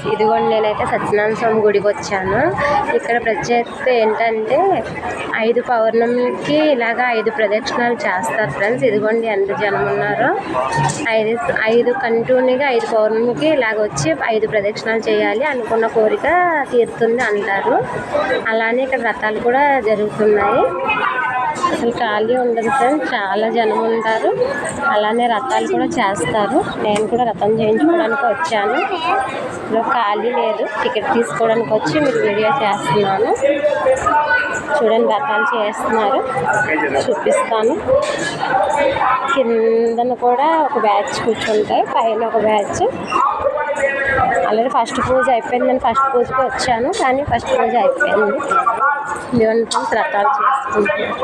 ఇదిగోండి నేనైతే సత్యనారాయణ స్వామి గుడికి వచ్చాను. ఇక్కడ ప్రత్యేకత ఏంటంటే 5 పౌర్ణమికి ఇలాగ 5 ప్రదక్షిణాలు చేస్తారు ఫ్రెండ్స్. ఇదిగోండి ఎంత జనం ఉన్నారో. 5 కంటిన్యూగా 5 పౌర్ణమికి ఇలాగ వచ్చి 5 ప్రదక్షిణాలు చేయాలి, అనుకున్న కోరిక తీరుతుంది అంటారు. అలానే ఇక్కడ వ్రతాలు కూడా జరుగుతున్నాయి. అసలు ఖాళీ ఉండదు ఫ్రెండ్స్, చాలా జనం ఉంటారు. అలానే రథాలు కూడా చేస్తారు. నేను కూడా రథం చేయించుకోవడానికి వచ్చాను. ఇలా ఖాళీ లేదు, టికెట్ తీసుకోవడానికి వచ్చి మీకు వీడియో చేస్తున్నాను. చూడండి రథాలు చేస్తున్నారు, చూపిస్తాను. కిందన కూడా ఒక బ్యాచ్ కూర్చుంటాయి, పైన ఒక బ్యాచ్. అలాగే ఫస్ట్ పూజ అయిపోయింది. నేను ఫస్ట్ పూజకి వచ్చాను, కానీ ఫస్ట్ పూజ అయిపోయింది. దేవుని రథాలు చేసుకుంటున్నాను.